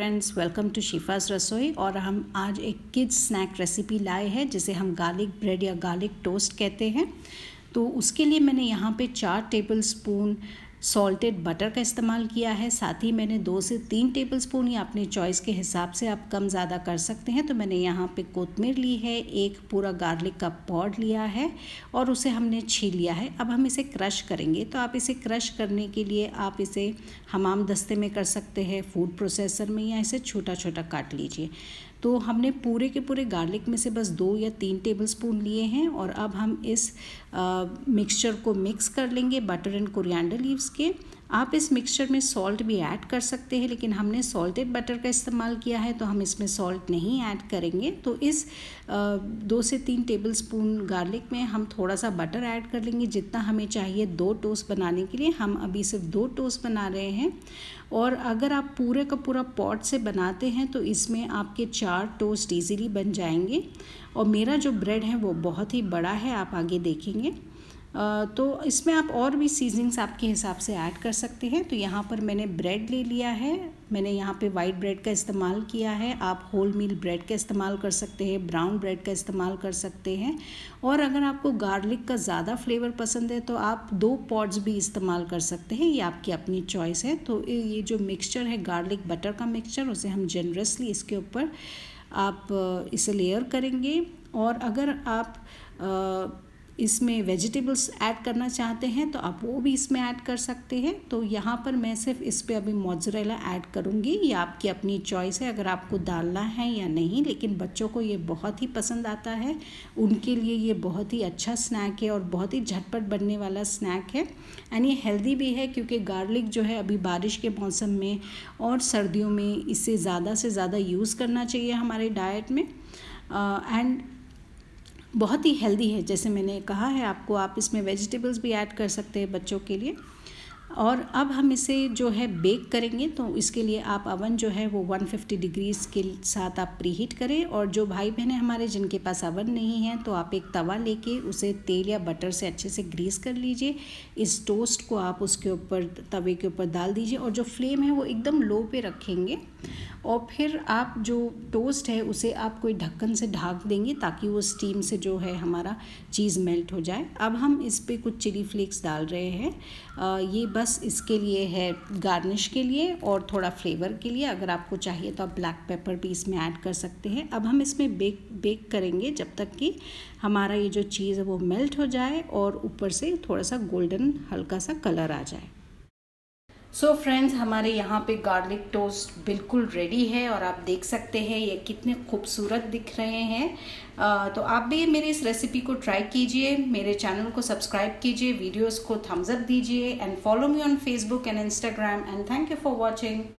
Friends, welcome to शिफास रसोई। और हम आज एक किड्स स्नैक रेसिपी लाए हैं जिसे हम गार्लिक ब्रेड या गार्लिक टोस्ट कहते हैं। तो उसके लिए मैंने यहाँ पे 4 टेबलस्पून सॉल्टेड बटर का इस्तेमाल किया है। साथ ही मैंने 2 से 3 टेबलस्पून या अपने चॉइस के हिसाब से आप कम ज़्यादा कर सकते हैं। तो मैंने यहाँ पे कोतमीर ली है, एक पूरा गार्लिक का पॉड लिया है और उसे हमने छील लिया है। अब हम इसे क्रश करेंगे। तो आप इसे क्रश करने के लिए आप इसे हमाम दस्ते में कर सकते हैं, फूड प्रोसेसर में, या इसे छोटा छोटा काट लीजिए। तो हमने पूरे के पूरे गार्लिक में से बस 2 या 3 टेबलस्पून लिए हैं और अब हम इस मिक्सचर को मिक्स कर लेंगे बटर एंड कोरिएंडर लीव्स के। आप इस मिक्सचर में सॉल्ट भी ऐड कर सकते हैं, लेकिन हमने सॉल्टेड बटर का इस्तेमाल किया है तो हम इसमें सॉल्ट नहीं ऐड करेंगे। तो इस 2 से 3 टेबलस्पून गार्लिक में हम थोड़ा सा बटर ऐड कर लेंगे, जितना हमें चाहिए 2 टोस्ट बनाने के लिए। हम अभी सिर्फ 2 टोस्ट बना रहे हैं। और अगर आप पूरे का पूरा पॉट से बनाते हैं तो इसमें आपके 4 टोस्ट इजीली बन जाएंगे। और मेरा जो ब्रेड है वो बहुत ही बड़ा है, आप आगे देखेंगे। तो इसमें आप और भी सीजनिंग्स आपके हिसाब से ऐड कर सकते हैं। तो यहाँ पर मैंने ब्रेड ले लिया है। मैंने यहाँ पे वाइट ब्रेड का इस्तेमाल किया है। आप होल मील ब्रेड का इस्तेमाल कर सकते हैं, ब्राउन ब्रेड का इस्तेमाल कर सकते हैं। और अगर आपको गार्लिक का ज़्यादा फ्लेवर पसंद है तो आप 2 पॉड्स भी इस्तेमाल कर सकते हैं, ये आपकी अपनी चॉइस है। तो ये जो मिक्सचर है गार्लिक बटर का मिक्सचर, उसे हम जनरसली इसके ऊपर आप इसे लेयर करेंगे। और अगर आप इसमें वेजिटेबल्स ऐड करना चाहते हैं तो आप वो भी इसमें ऐड कर सकते हैं। तो यहाँ पर मैं सिर्फ इस पे अभी मोज़रेला ऐड करूँगी, ये आपकी अपनी चॉइस है अगर आपको डालना है या नहीं। लेकिन बच्चों को ये बहुत ही पसंद आता है, उनके लिए ये बहुत ही अच्छा स्नैक है और बहुत ही झटपट बनने वाला स्नैक है। एंड ये हेल्दी भी है, क्योंकि गार्लिक जो है अभी बारिश के मौसम में और सर्दियों में इसे ज़्यादा से ज़्यादा यूज़ करना चाहिए हमारे डाइट में। एंड बहुत ही हेल्दी है, जैसे मैंने कहा है आपको। आप इसमें वेजिटेबल्स भी ऐड कर सकते हैं बच्चों के लिए। और अब हम इसे जो है बेक करेंगे। तो इसके लिए आप अवन जो है वो 150 डिग्रीज़ के साथ आप प्रीहीट करें। और जो भाई बहन हमारे जिनके पास अवन नहीं है तो आप एक तवा लेके उसे तेल या बटर से अच्छे से ग्रीस कर लीजिए। इस टोस्ट को आप उसके ऊपर तवे के ऊपर डाल दीजिए और जो फ्लेम है वो एकदम लो पे रखेंगे। और फिर आप जो टोस्ट है उसे आप कोई ढक्कन से ढक देंगे ताकि वो स्टीम से जो है हमारा चीज़ मेल्ट हो जाए। अब हम इस पे कुछ चिली फ्लेक्स डाल रहे हैं। ये बस इसके लिए है, गार्निश के लिए और थोड़ा फ्लेवर के लिए। अगर आपको चाहिए तो आप ब्लैक पेपर भी इसमें ऐड कर सकते हैं। अब हम इसमें बेक करेंगे जब तक कि हमारा ये जो चीज़ है वो मेल्ट हो जाए और ऊपर से थोड़ा सा गोल्डन हल्का सा कलर आ जाए। सो फ्रेंड्स, हमारे यहाँ पे गार्लिक टोस्ट बिल्कुल रेडी है और आप देख सकते हैं ये कितने खूबसूरत दिख रहे हैं। तो आप भी मेरी इस रेसिपी को ट्राई कीजिए, मेरे चैनल को सब्सक्राइब कीजिए, वीडियोस को थम्स अप दीजिए and follow me on Facebook and Instagram. And thank you for watching.